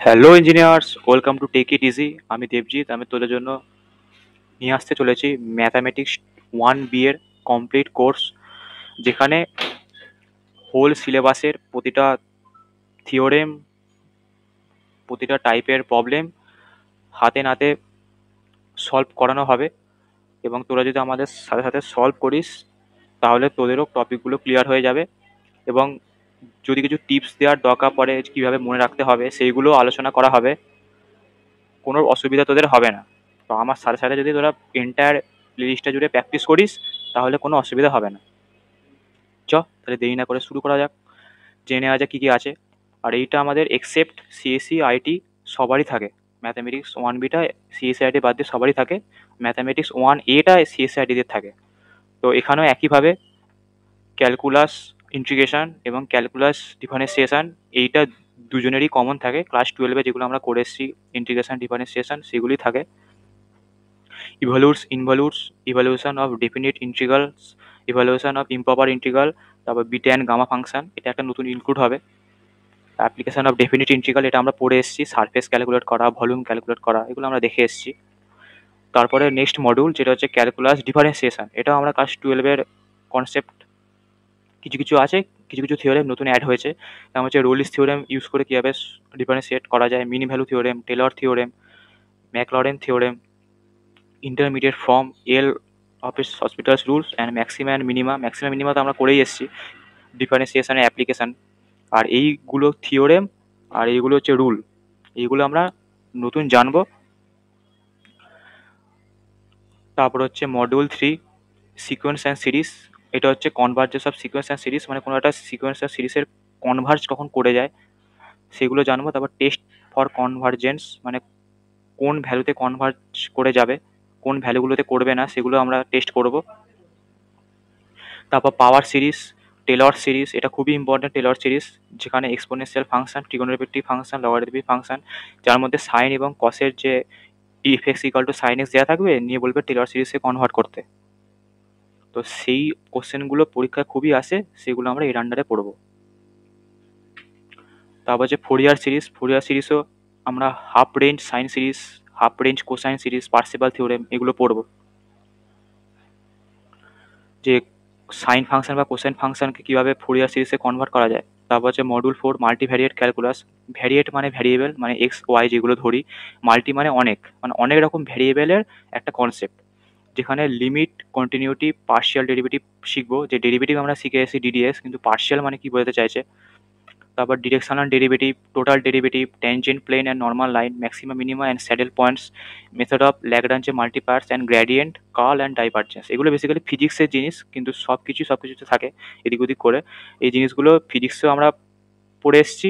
Hello engineers, welcome to take it easy. আমি দেবজিৎ। আমি তোদের জন্য নিয়ে আসতে চলেছি ম্যাথামেটিক্স 1B এর কমপ্লিট কোর্স, যেখানে হোল সিলেবাসের প্রতিটা থিওরেম, প্রতিটা টাইপের প্রবলেম হাতে নাতে সলভ করানো হবে। এবং তোরা যদি আমাদের সাথে সাথে সলভ করিস, তাহলে তোদেরও টপিকগুলো ক্লিয়ার হয়ে যাবে। এবং যদি কিছু টিপস দেওয়ার দরকার পড়ে কীভাবে মনে রাখতে হবে, সেইগুলো আলোচনা করা হবে। কোনো অসুবিধা তোদের হবে না। তো আমার সাথে সাথে যদি তোরা এন্টায়ার প্লেলিস্টটা জুড়ে প্র্যাকটিস করিস, তাহলে কোনো অসুবিধা হবে না। তাহলে দেরি না করে শুরু করা যাক। জেনে নেওয়া যাক কী কী আছে। আর এইটা আমাদের এক্সেপ্ট সিএসসি আইটি সবারই থাকে। ম্যাথামেটিক্স 1B-টা সিএসসি আইটি বাদ দিয়ে সবারই থাকে। ম্যাথামেটিক্স 1A-টা সিএসসি আইটিদের থাকে। তো এখানেও একইভাবে ক্যালকুলাস ইন্টিগ্রেশন এবং ক্যালকুলাস ডিফারেন্সিয়েশন, এইটা দুজনেরই কমন থাকে। ক্লাস 12-এ যেগুলো আমরা করে এসেছি, ইন্টিগ্রেশন ডিফারেন্সিয়েশন, সেগুলি থাকে। ইভ্যালুটস, ইনভ্যালুটস, evaluation of definite integrals, evaluation of improper integral, তারপর বিটা অ্যান্ড গামা ফাংশন, এটা একটা নতুন ইনক্লুড হবে। অ্যাপ্লিকেশন অফ ডেফিনিট ইন্টিগ্রাল, এটা আমরা পড়ে এসেছি। সারফেস ক্যালকুলেট করা, ভলিউম ক্যালকুলেট করা, এগুলো আমরা দেখে এসেছি। তারপরে নেক্সট মডিউল, যেটা হচ্ছে ক্যালকুলাস ডিফারেন্সিয়েশন, এটাও আমরা ক্লাস 12-এর কনসেপ্ট। কিছু কিছু আছে, কিছু কিছু থিওরেম নতুন অ্যাড হয়েছে। যেমন হচ্ছে রোলিস থিওরেম ইউজ করে কীভাবে ডিফারেন্সিয়েট করা যায়, mini value theorem, Taylor theorem, Maclaurin theorem, intermediate form, L hospitals rules and maxima and minima. Maxima minima তো আমরা করেই এসেছি, ডিফারেন্সিয়েশনের অ্যাপ্লিকেশান। আর এইগুলো থিওরেম আর এইগুলো হচ্ছে রুল, এইগুলো আমরা নতুন জানবো। তারপর হচ্ছে মডিউল 3, সিকোয়েন্স অ্যান্ড সিরিজ। এটা হচ্ছে convergence of sequence and series, মানে কোনো একটা সিকোয়েন্স আর সিরিজের কনভার্জ কখন করে যায় সেগুলো জানবো। তারপর টেস্ট ফর কনভার্জেন্স, মানে কোন ভ্যালুতে কনভার্জ করে যাবে, কোন ভ্যালুগুলোতে করবে না, সেগুলো আমরা টেস্ট করব। তারপর পাওয়ার সিরিজ, টেলর সিরিজ, এটা খুবই ইম্পর্টেন্ট। টেলর সিরিজ যেখানে exponential function, trigonometric function, logarithmic function, যার মধ্যে সাইন এবং কসের যে F equal to sine X দেওয়া থাকবে, নিয়ে বলবে টেলর সিরিজকে কনভার্ট করতে। তো সেই কোশ্চেনগুলো পরীক্ষায় খুবই আসে, সেগুলো আমরা এর আন্ডারে পড়বো। তারপর হচ্ছে ফোরিয়ার সিরিজ। ফোরিয়ার সিরিজও আমরা half range sine series, half range cosine series, Percival theorem, এগুলো পড়বো। যে সাইন ফাংশন বা কোসাইন ফাংশনকে কীভাবে ফোরিয়ার সিরিজে কনভার্ট করা যায়। তারপর হচ্ছে মডিউল 4, মাল্টিভ্যারিয়েট ক্যালকুলাস। ভ্যারিয়েট মানে ভ্যারিয়েবল, মানে এক্স ওয়াই যেগুলো ধরি। মাল্টি মানে অনেক, মানে অনেক রকম ভ্যারিয়েবলের একটা কনসেপ্ট, যেখানে লিমিট, কন্টিনিউটি, পার্শিয়াল ডেরিভেটিভ শিখবো। যে ডেরিভেটিভ আমরা শিখে এসেছি ডিডিএস, কিন্তু পার্শিয়াল মানে কি বোঝাতে চাইছে। তারপর directional derivative, total derivative, tangent plane and normal line, maxima minima and saddle points, method of Lagrange multipliers and gradient, curl and divergence. এগুলো বেসিক্যালি ফিজিক্সের জিনিস, কিন্তু সব কিছুতে থাকে এদিক ওদিক করে। এই জিনিসগুলো ফিজিক্সেও আমরা পড়ে এসেছি,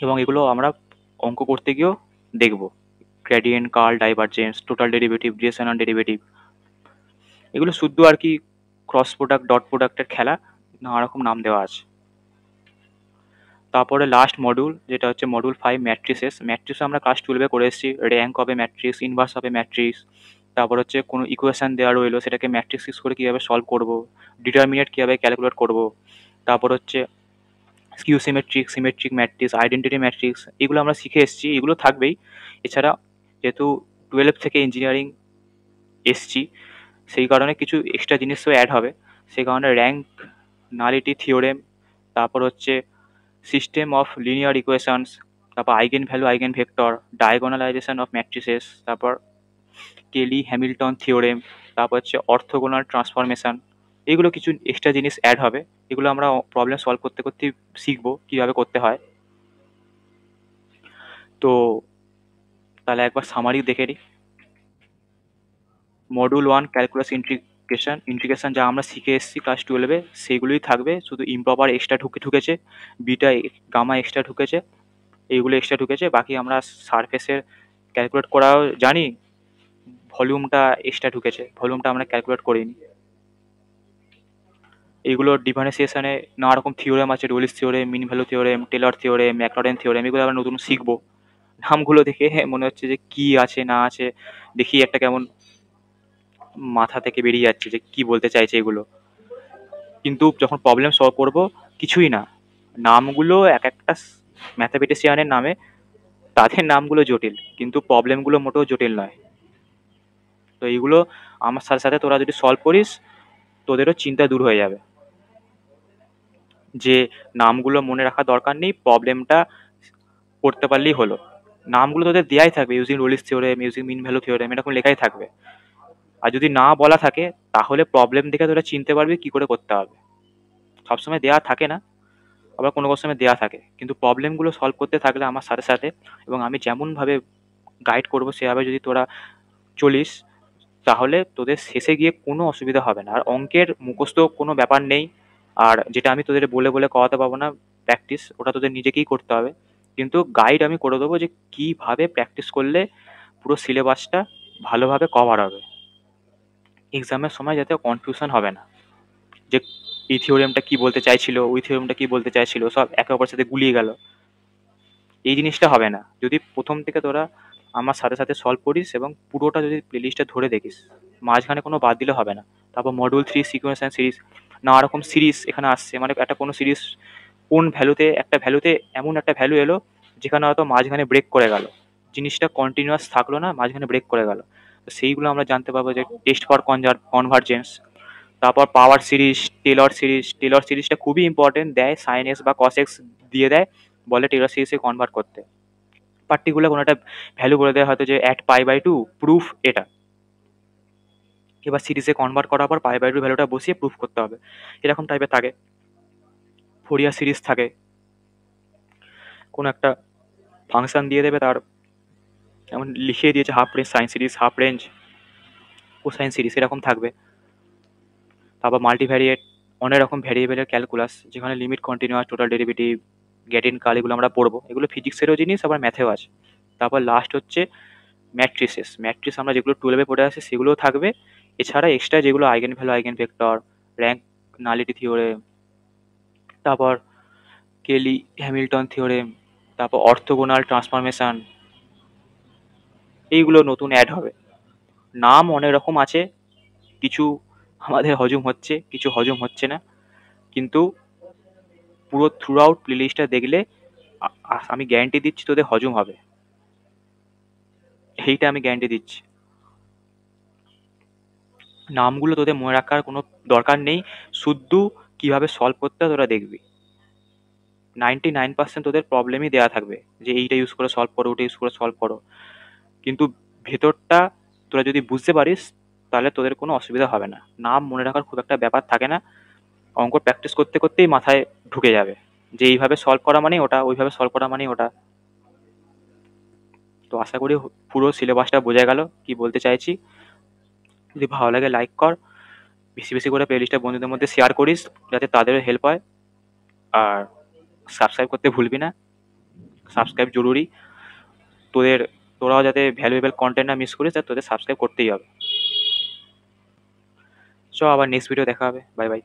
এবং এগুলো আমরা অঙ্ক করতে গিয়েও দেখবো। Gradient, curl, divergence, total derivative, directional derivative, এগুলো শুদ্ধ আর কি ক্রস প্রোডাক্ট, ডট প্রোডাক্টের খেলা, নানা রকম নাম দেওয়া আছে। তারপরে লাস্ট মডিউল, যেটা হচ্ছে মডিউল 5, ম্যাট্রিসেস। ম্যাট্রিক্স আমরা ক্লাস 12-এ করে এসেছি। র্যাঙ্ক হবে ম্যাট্রিক্স, ইনভার্স হবে ম্যাট্রিক্স। তারপর হচ্ছে কোনো ইকুয়েশন দেওয়া রইলো, সেটাকে ম্যাট্রিক্স ইউজ করে কীভাবে সলভ করবো, ডিটারমিনেট কীভাবে ক্যালকুলেট করবো। তারপর হচ্ছে skew symmetric, symmetric matrix, identity matrix, এগুলো আমরা শিখে এসেছি, এগুলো থাকবেই। এছাড়া যেহেতু 12 থেকে ইঞ্জিনিয়ারিং এসছি, সেই কারণে কিছু এক্সট্রা জিনিসও অ্যাড হবে। সেই কারণে র্যাঙ্ক, নালিটি থিওরেম, তারপর হচ্ছে সিস্টেম অফ লিনিয়ার ইকুয়েশনস, তারপর eigen value, eigen vector, diagonalisation of matrices, তারপর কেলি হ্যামিল্টন থিওরেম, তারপর হচ্ছে অর্থোগোনাল ট্রান্সফরমেশন, এগুলো কিছু এক্সট্রা জিনিস অ্যাড হবে। এগুলো আমরা প্রবলেম সলভ করতে করতে শিখবো কীভাবে করতে হয়। তো তাহলে একবার সামারি দেখে নিই। Module 1, calculus integration. ইন্টিগ্রেশন যা আমরা শিখে এসেছি ক্লাস 12-এ, সেগুলোই থাকবে, শুধু ইম্প্রপার এক্সট্রা ঢুকেছে, বিটা গামা এক্সট্রা ঢুকেছে, এইগুলো এক্সট্রা ঢুকেছে। বাকি আমরা সারফেসের ক্যালকুলেট করাও জানি, ভলিউমটা এক্সট্রা ঢুকেছে, ভলিউমটা আমরা ক্যালকুলেট করিনি। এইগুলো ডিফারেন্সিয়েশনে নানা রকম থিওরেম আছে, Rolle's theorem, mean value theorem, Taylor theorem, Maclaurin theorem, এগুলো আমরা নতুন শিখবো। নামগুলো দেখে মনে হচ্ছে যে কি আছে না আছে, দেখি একটা কেমন মাথা থেকে বেরিয়ে যাচ্ছে যে কি বলতে চাইছে এগুলো, কিন্তু যখন প্রবলেম সলভ করবো কিছুই না। নামগুলো এক একটা ম্যাথামেটিশিয়ানের নামে তাদের নামগুলো জটিল, কিন্তু প্রবলেমগুলো মোটেও জটিল নয়। তো এইগুলো আমার সাথে সাথে তোরা যদি সলভ করিস, তোদেরও চিন্তা দূর হয়ে যাবে যে নামগুলো মনে রাখার দরকার নেই, প্রবলেমটা করতে পারলেই হলো। নামগুলো তোদের দেয়াই থাকবে, using Rolle's theorem, using mean value theorem, এরকম লেখাই থাকবে। আর যদি না বলা থাকে তাহলে প্রবলেম দেখে তোরা চিনতে পারবি কি করে করতে হবে। সবসময় দেওয়া থাকে না, আবার কোনো কোনো সময় দেওয়া থাকে, কিন্তু প্রবলেমগুলো সলভ করতে থাকলে আমার সাথে সাথে, এবং আমি যেমনভাবে গাইড করবো সেভাবে যদি তোরা চলিস, তাহলে তোদের শেষে গিয়ে কোনো অসুবিধা হবে না। আর অঙ্কের মুখস্থ কোনো ব্যাপার নেই, আর যেটা আমি তোদের বলে বলে করাতে পারবো না প্র্যাকটিস, ওটা তোদের নিজেকেই করতে হবে। কিন্তু গাইড আমি করে দেবো যে কীভাবে প্র্যাকটিস করলে পুরো সিলেবাসটা ভালোভাবে কভার হবে, এক্সামের সময় যাতে কনফিউশন হবে না যে এই থিওরেমটা কী বলতে চাইছিল, ওই থিওরেমটা কী বলতে চাইছিল, সব একে অপরের সাথে গুলিয়ে গেল। এই জিনিসটা হবে না যদি প্রথম থেকে তোরা আমার সাথে সাথে সলভ করিস এবং পুরোটা যদি প্লেলিস্টটা ধরে দেখিস, মাঝখানে কোনো বাদ দিলে হবে না। তারপর মডিউল 3 সিকোয়েন্স অ্যান্ড সিরিজ, নানা রকম সিরিজ এখানে আসছে, মানে একটা কোনো সিরিজ কোন ভ্যালুতে, একটা ভ্যালুতে এমন একটা ভ্যালু এলো যেখানে হয়তো মাঝখানে ব্রেক করে গেল, জিনিসটা কন্টিনিউয়াস থাকলো না, মাঝখানে ব্রেক করে গেল। তো সেইগুলো আমরা জানতে পারবো, যে টেস্ট ফর কনভার্জেন্স। তারপর পাওয়ার সিরিজ, টেলর সিরিজটা খুবই ইম্পর্টেন্ট, দেয় সাইন এক্স বা কস এক্স দিয়ে দেয়, বলে টেলর সিরিজে কনভার্ট করতে। পার্টিকুলার কোনো একটা ভ্যালু বলে দেয় হয়তো যে অ্যাট পাই/2 প্রুফ এটা, এবার সিরিজে কনভার্ট করার পর পাই/2 ভ্যালুটা বসিয়ে প্রুফ করতে হবে, এরকম টাইপের থাকে। ফোরিয়ার সিরিজ থাকে, কোনো একটা ফাংশন দিয়ে দেবে, তার যেমন লিখিয়ে দিয়েছে half range sine series, half range cosine series, এরকম থাকবে। তারপর মাল্টিভ্যারিয়েট, অনেক রকম ভ্যারিয়েবলের ক্যালকুলাস, যেখানে limit, continuous, total derivative, gate-in কাল, এগুলো আমরা পড়বো, এগুলো ফিজিক্সেরও জিনিস আবার ম্যাথেও আছে। তারপর লাস্ট হচ্ছে ম্যাট্রিক্স আমরা যেগুলো 12-এ পড়ে আসি সেগুলোও থাকবে, এছাড়া এক্সট্রা যেগুলো eigen value, eigen vector, rank nullity theorem, তারপর কেলি হ্যামিল্টন থিওরেম, তারপর অর্থোগোনাল ট্রান্সফরমেশন, এইগুলো নতুন অ্যাড হবে। নাম অনেক রকম আছে, কিছু আমাদের হজম হচ্ছে, কিছু হজম হচ্ছে না, কিন্তু পুরো থ্রু আউট প্লেলিস্টটা দেখলে আমি গ্যারান্টি দিচ্ছি তোদের হজম হবে, এইটা আমি গ্যারান্টি দিচ্ছি। নামগুলো তোদের মনে রাখার কোনো দরকার নেই, শুদ্ধ কিভাবে সলভ করতে হয় তোরা দেখবি। 99% তোদের প্রবলেমই দেওয়া থাকবে, যে এইটা ইউজ করে সলভ করো, ওটা ইউজ করে সলভ করো, কিন্তু ভেতরটা তোরা যদি বুঝতে পারিস তাহলে তোদের কোনো অসুবিধা হবে না। নাম মনে রাখার খুব একটা ব্যাপার থাকে না, অঙ্ক প্র্যাকটিস করতে করতেই মাথায় ঢুকে যাবে যে এইভাবে সলভ করা মানে ওটা, ওইভাবে সলভ করা মানে ওটা। তো আশা করি পুরো সিলেবাসটা বোঝা গেল কি বলতে চাইছি। যদি ভালো লাগে লাইক কর, বেশি বেশি করে প্লেলিস্টটা বন্ধুদের মধ্যে শেয়ার করিস যাতে তাদেরও হেল্প হয়। আর সাবস্ক্রাইব করতে ভুলবি না, সাবস্ক্রাইব জরুরি, তোরাও যাতে ভ্যালুয়েবল কন্টেন্ট না মিস করিস, তাই তোদের সাবস্ক্রাইব করতেই হবে। চ আবার নেক্সট ভিডিও দেখা হবে, bye bye.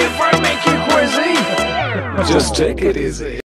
If I make you crazy, just take it easy.